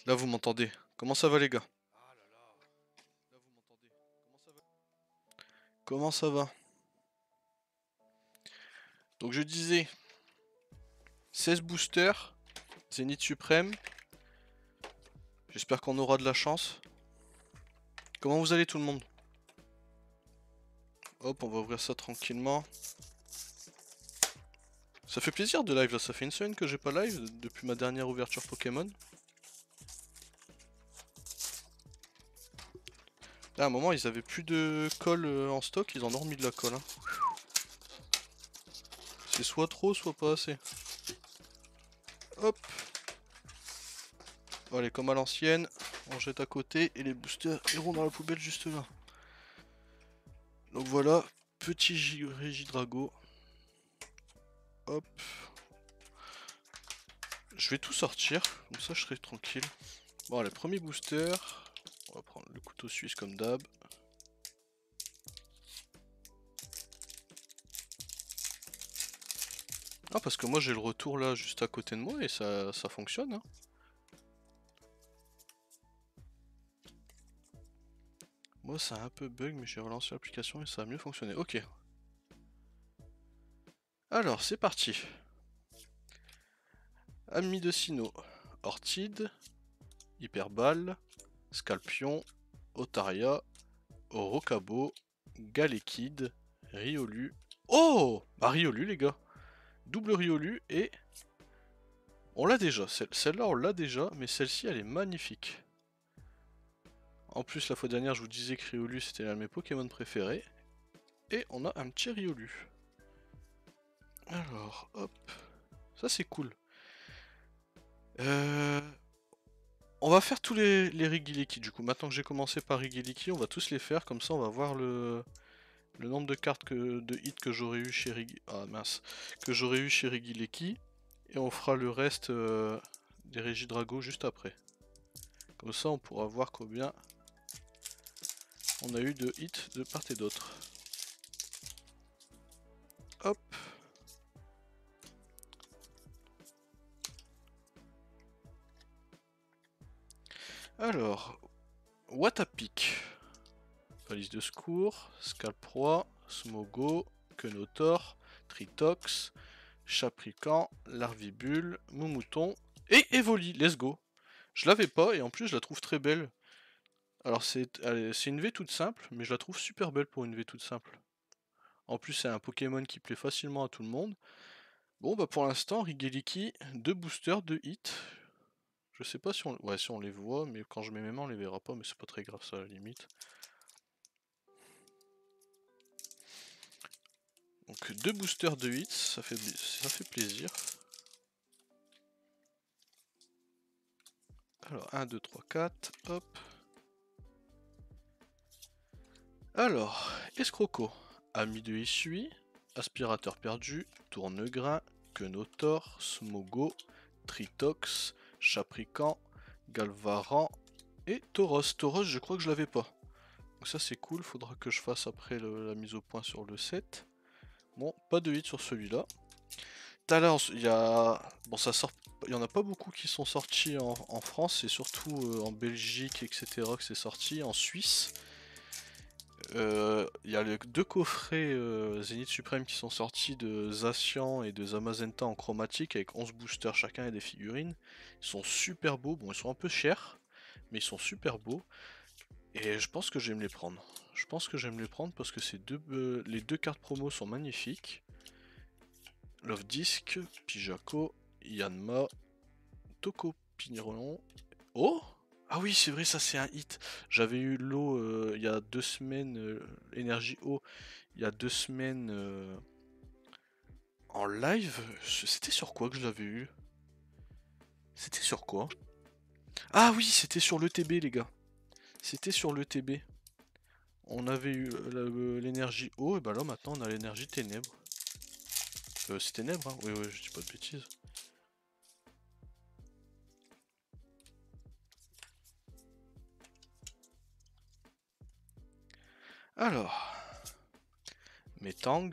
Là, vous m'entendez? Comment ça va, les gars? Là, vous m'entendez? Comment ça va? Donc, je disais 16 boosters, Zénith suprême. J'espère qu'on aura de la chance. Comment vous allez, tout le monde? Hop, on va ouvrir ça tranquillement. Ça fait plaisir de live là, ça fait une semaine que j'ai pas live depuis ma dernière ouverture Pokémon. Là, à un moment, ils avaient plus de colle en stock, ils en ont remis de la colle, hein. C'est soit trop, soit pas assez. Hop. Allez, comme à l'ancienne, on jette à côté et les boosters iront dans la poubelle juste là. Donc voilà, petit Régidrago. Hop. Je vais tout sortir, comme ça je serai tranquille. Bon, allez, premier booster. On va prendre le couteau suisse comme d'hab. Ah, parce que moi j'ai le retour là juste à côté de moi et ça fonctionne, hein. Moi ça a un peu bug, mais j'ai relancé l'application et ça a mieux fonctionné. Ok. Alors, c'est parti. Ami de Sino, Ortide, Hyperball, Scalpion, Otaria, Rocabo, Galekid, Riolu. Oh! Bah Riolu les gars. Double Riolu et... On l'a déjà, celle-là on l'a déjà, mais celle-ci elle est magnifique. En plus la fois dernière je vous disais que Riolu c'était l'un de mes Pokémon préférés. Et on a un petit Riolu. Alors, hop. Ça c'est cool. On va faire tous les Rigiliki du coup. Maintenant que j'ai commencé par Rigiliki, on va tous les faire. Comme ça on va voir le nombre de cartes de hits que j'aurais eu chez Rigileki. Et on fera le reste des Régidrago juste après. Comme ça on pourra voir combien on a eu de hits de part et d'autre. Hop. Alors, Watapic. Valise de secours, Scalproie, Smogo, Quenotor, Tritox, Chaprican, Larvibule, Moumouton et Evoli. Let's go. Je l'avais pas et en plus je la trouve très belle. Alors c'est une V toute simple, mais je la trouve super belle pour une V toute simple. En plus c'est un Pokémon qui plaît facilement à tout le monde. Bon bah pour l'instant Rigeliki, 2 boosters, 2 hits. Je sais pas si on... Ouais si on les voit, mais quand je mets mes mains on les verra pas, mais c'est pas très grave ça à la limite. Donc 2 boosters, 2 hits, ça fait plaisir. Alors 1, 2, 3, 4, hop. Alors, Escroco, ami de Isui, aspirateur perdu, tournegrain, Quenotor, Smogo, Tritox, Chaprican, Galvaran et Tauros. Tauros, je crois que je l'avais pas. Donc ça c'est cool, faudra que je fasse après la mise au point sur le 7. Bon, pas de hit sur celui-là. Tout à l'heure, il y a... Bon, ça sort... Il y en a pas beaucoup qui sont sortis en France, c'est surtout en Belgique, etc. que c'est sorti, en Suisse. Il y a les 2 coffrets Zénith Suprême qui sont sortis de Zacian et de Zamazenta en chromatique avec 11 boosters chacun et des figurines. Ils sont super beaux, bon ils sont un peu chers, mais ils sont super beaux. Et je pense que je vais me les prendre. Je pense que je vais me les prendre parce que les 2 cartes promo sont magnifiques. Love Disc, Pijako, Yanma, Toko Pigneron. Oh! Ah oui, c'est vrai, ça c'est un hit. J'avais eu l'eau il y a 2 semaines, énergie eau, il y a 2 semaines en live. C'était sur quoi que je l'avais eu? C'était sur quoi? Ah oui, c'était sur l'ETB, les gars. C'était sur l'ETB. On avait eu l'énergie eau, et bah là maintenant on a l'énergie ténèbres. C'est ténèbres, hein? Oui, oui, je dis pas de bêtises. Alors, Metang,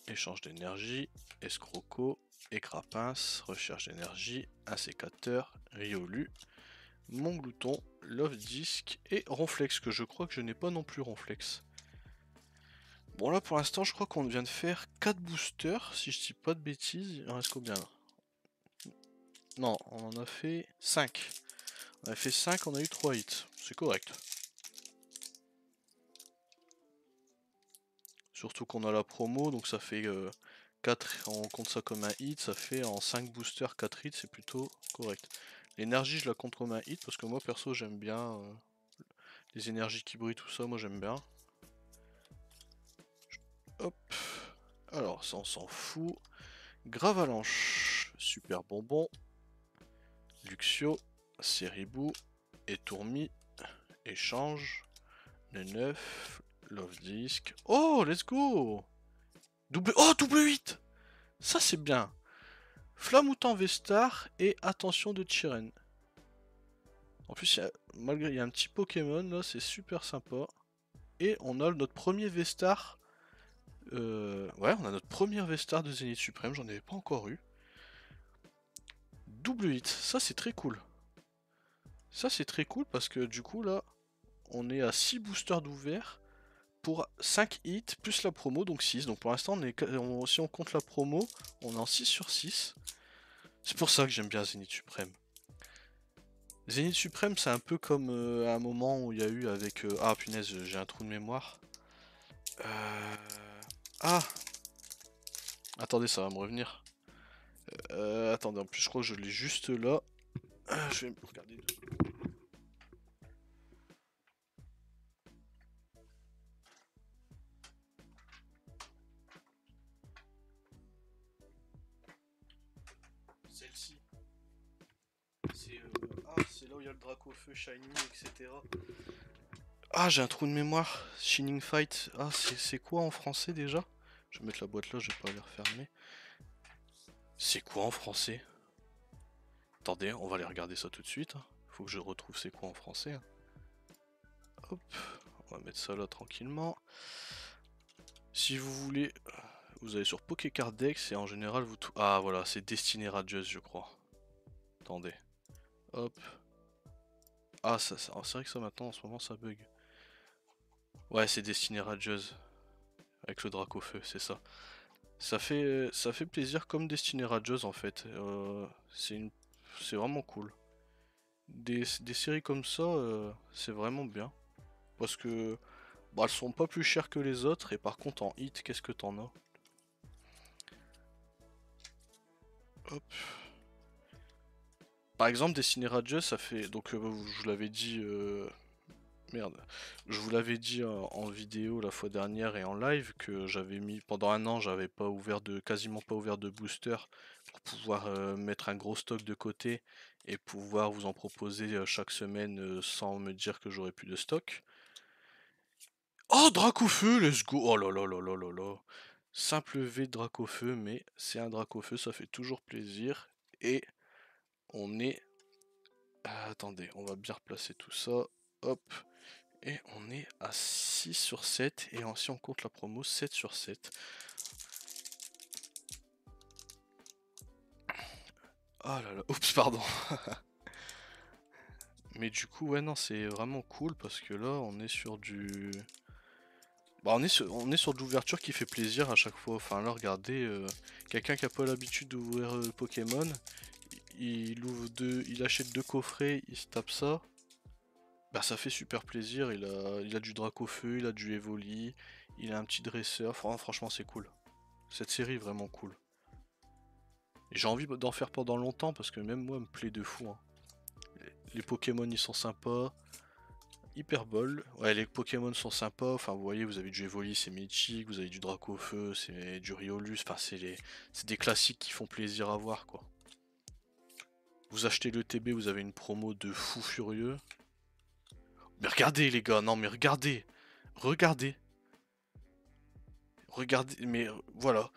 échange d'énergie, Escroco, Écrapince, recherche d'énergie, un sécateur, Riolu, mon glouton, love disc et ronflex, que je crois que je n'ai pas non plus ronflex. Bon là pour l'instant je crois qu'on vient de faire 4 boosters, si je dis pas de bêtises, il en reste combien là? Non, on en a fait 5. On a fait 5, on a eu 3 hits, c'est correct. Surtout qu'on a la promo, donc ça fait 4, on compte ça comme un hit, ça fait en 5 boosters 4 hits, c'est plutôt correct. L'énergie je la compte comme un hit parce que moi perso j'aime bien les énergies qui brillent, tout ça, moi j'aime bien. Hop, alors ça on s'en fout. Gravalanche, super bonbon, Luxio, Seribou, Etourmi, Échange, le 9, Love Disc. Oh, let's go! Double... Oh, double 8! Ça c'est bien. Flamoutant Vestar et attention de Chiren. En plus, malgré il y a un petit Pokémon là, c'est super sympa. Et on a notre premier Vestar. Ouais, on a notre premier Vestar de Zénith Suprême, j'en avais pas encore eu. Double 8, ça c'est très cool. Ça c'est très cool parce que du coup là, on est à 6 boosters d'ouvert pour 5 hits plus la promo, donc 6. Donc pour l'instant, si on compte la promo, on est en 6 sur 6. C'est pour ça que j'aime bien Zénith Suprême. Zénith Suprême, c'est un peu comme à un moment où il y a eu avec... Ah punaise, j'ai un trou de mémoire. Ah, attendez, ça va me revenir. Attendez, en plus je crois que je l'ai juste là. Je vais regarder. Celle-ci. C'est là où il y a le Dracofeu, Shiny, etc. Ah, j'ai un trou de mémoire. Shining Fight. Ah, c'est quoi en français déjà? Je vais mettre la boîte là, je vais pas les refermer. C'est quoi en français? Attendez, on va aller regarder ça tout de suite. Faut que je retrouve c'est quoi en français. Hop, on va mettre ça là tranquillement. Si vous voulez, vous allez sur Pokécard Dex et en général vous... Ah voilà, c'est Destiné Radieuse je crois. Attendez. Hop. Ah, c'est vrai que ça maintenant en ce moment ça bug. Ouais, c'est Destiné Radieuse. Avec le Dracofeu, c'est ça. Ça fait plaisir comme Destiné Radieuse en fait. C'est vraiment cool. Des séries comme ça, c'est vraiment bien. Parce que bah, elles sont pas plus chères que les autres. Et par contre en hit, qu'est-ce que t'en as? Hop. Par exemple, Destiné Radieuse, ça fait... Donc je vous l'avais dit... Merde. Je vous l'avais dit en vidéo la fois dernière et en live que j'avais mis... Pendant un an, j'avais pas ouvert de... quasiment pas ouvert de booster pour pouvoir mettre un gros stock de côté et pouvoir vous en proposer chaque semaine sans me dire que j'aurais plus de stock. Oh, Dracofeu, let's go! Oh là là là là là là! Simple V de Dracofeu, mais c'est un Dracofeu, ça fait toujours plaisir. Et on est... attendez, on va bien replacer tout ça. Hop. Et on est à 6 sur 7. Et si on compte la promo, 7 sur 7. Ah là là, oups, pardon. Mais du coup, ouais, non, c'est vraiment cool parce que là, on est sur du... Bah, on est sur de l'ouverture qui fait plaisir à chaque fois. Enfin, là, regardez, quelqu'un qui a pas l'habitude d'ouvrir Pokémon, il achète 2 coffrets, il se tape ça. Bah, ça fait super plaisir. Il a du Dracofeu, il a du Evoli, il a un petit dresseur. Franchement, c'est cool. Cette série est vraiment cool. Et j'ai envie d'en faire pendant longtemps parce que même moi, me plaît de fou. Hein. Les Pokémon, ils sont sympas. Hyper Ball. Ouais, les Pokémon sont sympas. Enfin, vous voyez, vous avez du Evoli, c'est Magic. Vous avez du Dracofeu, c'est du Riolus. Enfin, c'est des classiques qui font plaisir à voir, quoi. Vous achetez le TB, vous avez une promo de fou furieux. Mais regardez, les gars, non, mais regardez. Regardez. Regardez, mais voilà.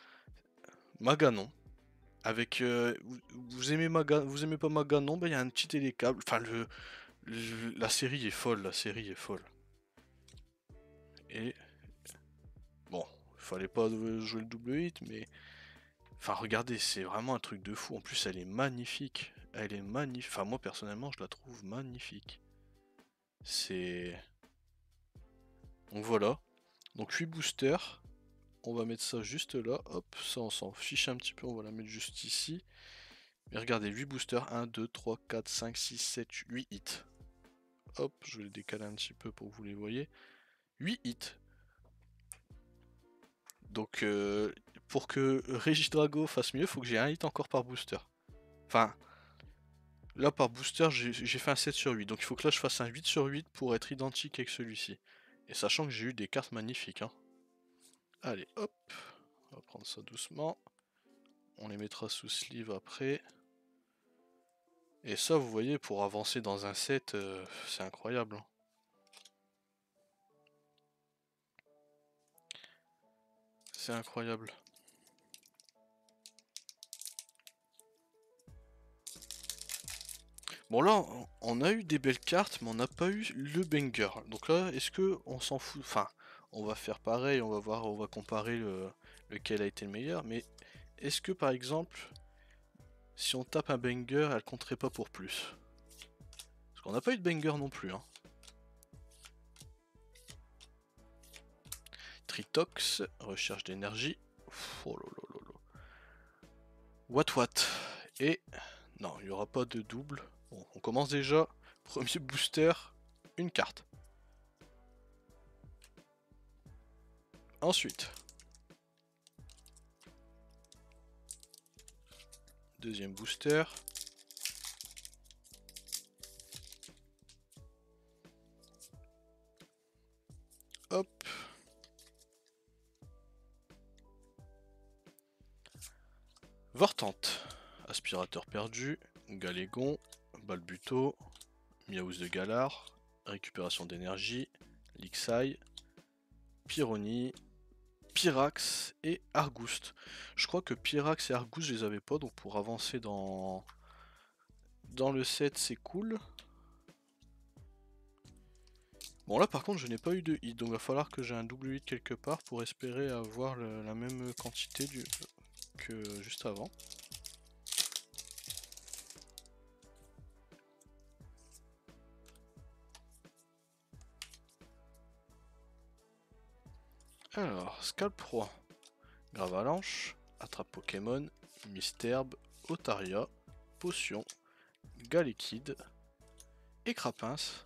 Maganon. Avec. Vous aimez vous aimez pas Maganon? Bah, il y a un petit télécable. Enfin, la série est folle, la série est folle. Et bon, il fallait pas jouer le double hit, mais enfin regardez, c'est vraiment un truc de fou. En plus, elle est magnifique. Elle est magnifique. Enfin, moi personnellement, je la trouve magnifique. C'est... Donc voilà. Donc 8 boosters. On va mettre ça juste là. Hop, ça on s'en fiche un petit peu. On va la mettre juste ici. Mais regardez, 8 boosters. 1, 2, 3, 4, 5, 6, 7, 8 hits. Hop, je vais les décaler un petit peu pour que vous les voyez. 8 hits. Donc pour que Regidrago fasse mieux, il faut que j'ai un hit encore par booster. Enfin, là par booster, j'ai fait un 7 sur 8. Donc il faut que là je fasse un 8 sur 8 pour être identique avec celui-ci. Et sachant que j'ai eu des cartes magnifiques. Hein. Allez, hop. On va prendre ça doucement. On les mettra sous sleeve après. Et ça, vous voyez, pour avancer dans un set, c'est incroyable. Hein. C'est incroyable. Bon là, on a eu des belles cartes, mais on n'a pas eu le banger. Donc là, est-ce que on s'en fout? Enfin, on va faire pareil, on va voir, on va comparer lequel a été le meilleur. Mais est-ce que par exemple, si on tape un banger, elle compterait pas pour plus? Parce qu'on n'a pas eu de banger non plus. Hein. Tritox, recherche d'énergie. Oh là là là là. What. Et non, il n'y aura pas de double. Bon, on commence déjà. Premier booster, une carte. Ensuite, deuxième booster. Hop. Vortante. Aspirateur perdu. Galégon. Balbuto. Miaouz de Galar. Récupération d'énergie. Lixai. Pyrrhony. Pyrax et Argouste. Je crois que Pyrax et Argouste, je les avais pas, donc pour avancer dans le set, c'est cool. Bon là par contre je n'ai pas eu de hit, donc il va falloir que j'ai un double hit quelque part pour espérer avoir la même quantité que juste avant. Alors, Scalp Roi, Gravalanche, Attrape Pokémon, Misterbe, Otaria, Potion, Galekid, Écrapince,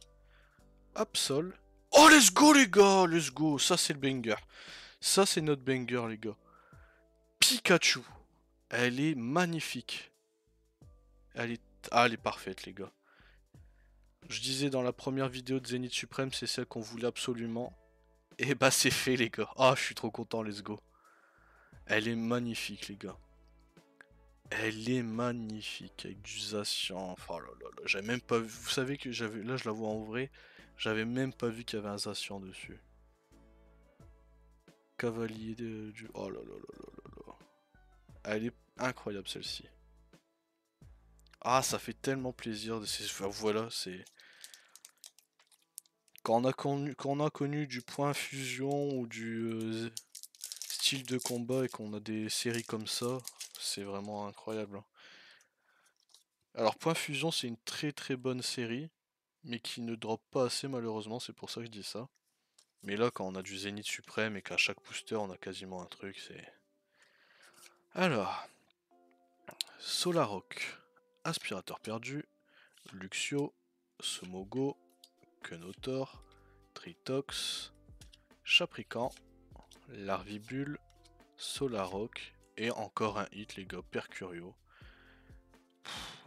Absol. Oh let's go les gars, let's go, ça c'est le banger. Ça c'est notre banger les gars. Pikachu, elle est magnifique. Elle est parfaite les gars. Je disais dans la première vidéo de Zénith Suprême, c'est celle qu'on voulait absolument. Et bah c'est fait les gars. Ah je suis trop content, let's go. Elle est magnifique les gars. Elle est magnifique avec du Zacian. Oh là là là, j'avais même pas vu. Vous savez que j'avais. Là je la vois en vrai. J'avais même pas vu qu'il y avait un Zacian dessus. Cavalier du. Oh là là là là là là. Elle est incroyable celle-ci. Ah ça fait tellement plaisir de ces. Enfin, voilà, c'est. Quand on a connu du point fusion ou du style de combat et qu'on a des séries comme ça, c'est vraiment incroyable. Hein. Alors point fusion c'est une très très bonne série, mais qui ne drop pas assez malheureusement, c'est pour ça que je dis ça. Mais là quand on a du Zénith suprême et qu'à chaque booster on a quasiment un truc, c'est... Alors, Solarock, Aspirateur perdu, Luxio, Somogo, Quenotor, Tritox, Chaprican, Larvibule, Solarock, et encore un hit les gars, Percurio.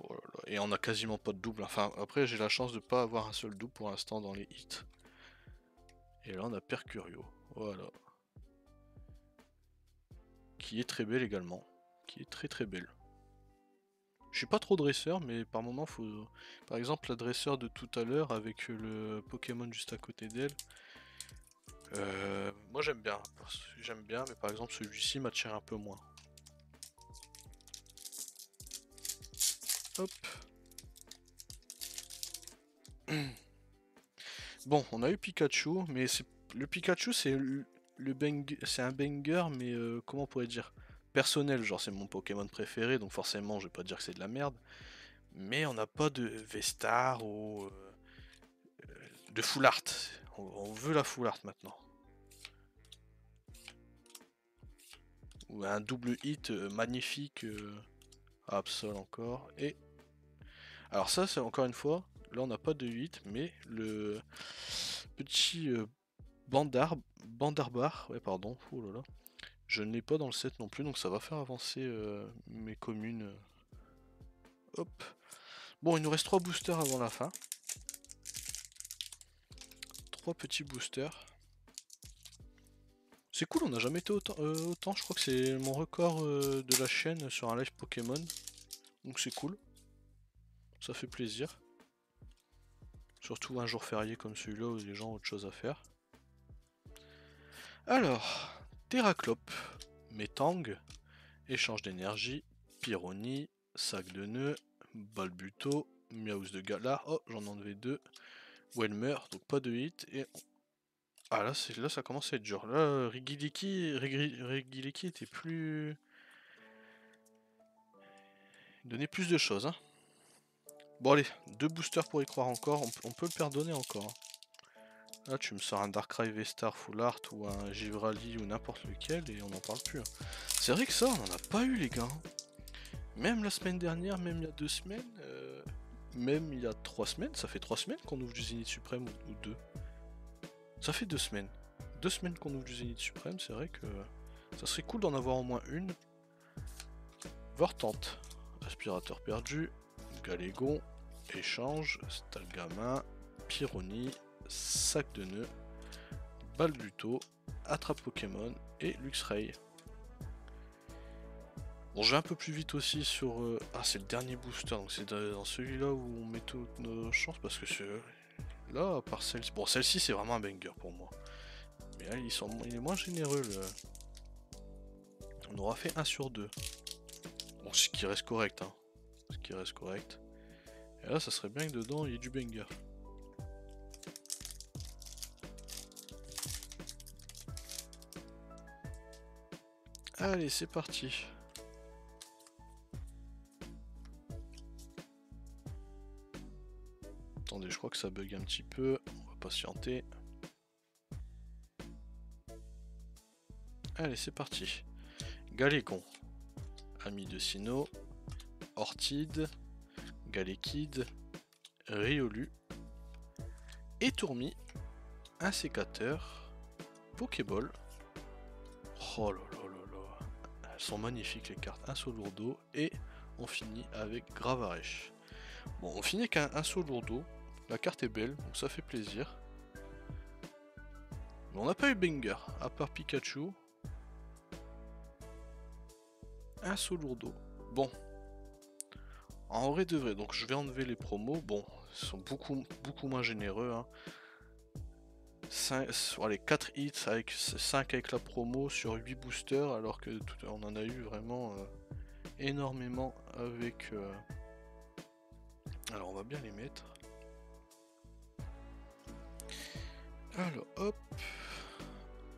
Oh là là. Et on a quasiment pas de double. Enfin, après, j'ai la chance de pas avoir un seul double pour l'instant dans les hits. Et là, on a Percurio. Voilà. Qui est très belle également. Qui est très très belle. Je suis pas trop dresseur, mais par moment, faut. Par exemple, la dresseur de tout à l'heure avec le Pokémon juste à côté d'elle. Moi, j'aime bien. J'aime bien, mais par exemple, celui-ci m'attire un peu moins. Hop. Bon, on a eu Pikachu, mais le Pikachu, c'est un banger, mais comment on pourrait dire personnel. Genre, c'est mon Pokémon préféré, donc forcément, je vais pas dire que c'est de la merde. Mais on n'a pas de V-Star ou de Full Art. On veut la Full Art maintenant. Ou un double hit magnifique. Absol encore. Et alors ça c'est encore une fois. Là on n'a pas de hit, mais le petit Bandarbar, ouais pardon, oh là là. Je ne l'ai pas dans le set non plus, donc ça va faire avancer mes communes. Hop. Bon, il nous reste 3 boosters avant la fin. 3 petits boosters. C'est cool, on n'a jamais été autant. Je crois que c'est mon record de la chaîne sur un live Pokémon. Donc c'est cool. Ça fait plaisir. Surtout un jour férié comme celui-là où les gens ont autre chose à faire. Alors, Terraclope, Metang, échange d'énergie, Pyrrhony, sac de nœuds, Balbuto, Miaus de Galar, oh j'en ai enlevé 2, Welmer, donc pas de hit, et... Ah là, là ça commence à être dur, là Rigiliki était plus... Il donnait plus de choses, hein. Bon allez, 2 boosters pour y croire encore, on peut le pardonner encore. Hein. Là tu me sors un Darkrai V-Star Full Art ou un Givrali ou n'importe lequel et on n'en parle plus. Hein. C'est vrai que ça on n'en a pas eu les gars. Même la semaine dernière, même il y a 2 semaines, même il y a 3 semaines, ça fait 3 semaines qu'on ouvre du Zénith Suprême ou 2. Ça fait 2 semaines. 2 semaines qu'on ouvre du Zénith Suprême, c'est vrai que ça serait cool d'en avoir au moins une. Vortante, aspirateur perdu, Galégon, échange, Stalgamin, Pyrrhony, sac de nœuds, Balbuto, attrape Pokémon et Luxray. Bon, je vais un peu plus vite aussi sur... Ah, c'est le dernier booster, donc c'est dans celui-là où on met toutes nos chances, parce que là, à part celle-ci... Bon, celle-ci, c'est vraiment un banger pour moi. Mais là, il est moins généreux, On aura fait 1 sur 2. Bon, ce qui reste correct, hein. Ce qui reste correct. Et là, ça serait bien que dedans, il y ait du banger. Allez, c'est parti. Attendez, je crois que ça bug un petit peu. On va patienter. Allez, c'est parti. Galégon. Ami de Sinnoh. Ortide. Galekid. Riolu. Étourmi. Un sécateur. Pokéball. Oh là là là là. Elles sont magnifiques les cartes. Un saut lourdeau. Et on finit avec Gravarèche. Bon, on finit avec un saut lourdeau. La carte est belle, donc ça fait plaisir. Mais on n'a pas eu banger, à part Pikachu. Un saut lourdeau. Bon. En vrai de vrai, donc je vais enlever les promos. Bon, ils sont beaucoup moins généreux. Hein. 4 hits avec 5 avec la promo sur 8 boosters, alors que on en a eu vraiment énormément avec... Alors on va bien les mettre. Alors hop,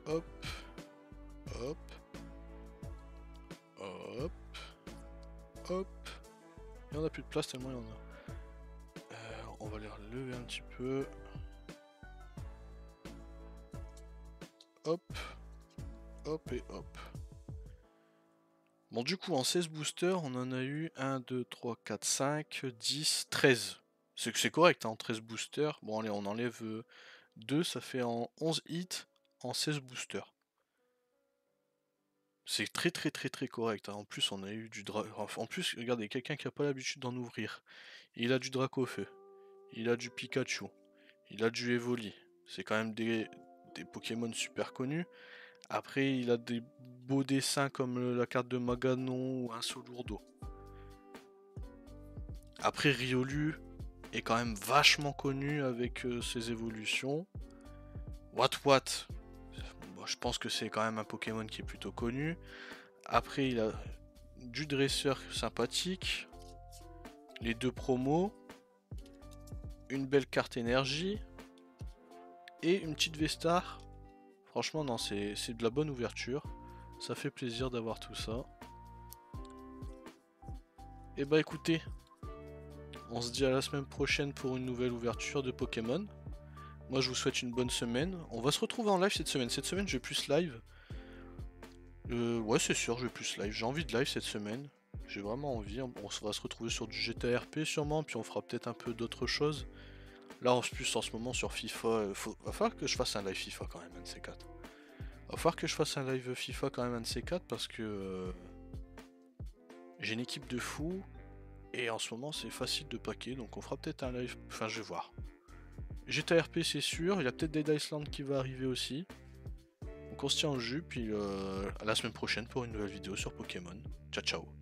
hop, hop, hop, hop. Et on a plus de place tellement il y en a. On va les relever un petit peu. Hop, hop et hop. Bon du coup en 16 boosters on en a eu 1, 2, 3, 4, 5, 10, 13. C'est correct hein, en 13 boosters. Bon allez on enlève 2, ça fait en 11 hits en 16 boosters. C'est très correct. Hein. En plus on a eu du en plus regardez quelqu'un qui a pas l'habitude d'en ouvrir. Il a du Dracofeu. Il a du Pikachu. Il a du Evoli. C'est quand même des Pokémon super connus. Après, il a des beaux dessins comme la carte de Maganon ou un Solourdo. Après, Riolu est quand même vachement connu avec ses évolutions. What bon, je pense que c'est quand même un Pokémon qui est plutôt connu. Après, il a du dresseur sympathique. Les 2 promos. Une belle carte énergie. Et une petite V-Star. Franchement, non, c'est de la bonne ouverture. Ça fait plaisir d'avoir tout ça. Et bah écoutez, On se dit à la semaine prochaine pour une nouvelle ouverture de Pokémon. Moi je vous souhaite une bonne semaine. On va se retrouver en live cette semaine. Cette semaine je vais plus live. Ouais c'est sûr, je vais plus live. J'ai envie de live cette semaine. J'ai vraiment envie. On va se retrouver sur du GTRP sûrement, puis on fera peut-être un peu d'autres choses. Là en plus en ce moment sur FIFA, va falloir que je fasse un live FIFA quand même, un de ces quatre. Va falloir que je fasse un live FIFA quand même, un de ces quatre, parce que j'ai une équipe de fous. Et en ce moment c'est facile de paquer, donc on fera peut-être un live, enfin je vais voir. GTRP c'est sûr, il y a peut-être Dead Island qui va arriver aussi. Donc on se tient au jus, puis à la semaine prochaine pour une nouvelle vidéo sur Pokémon. Ciao ciao.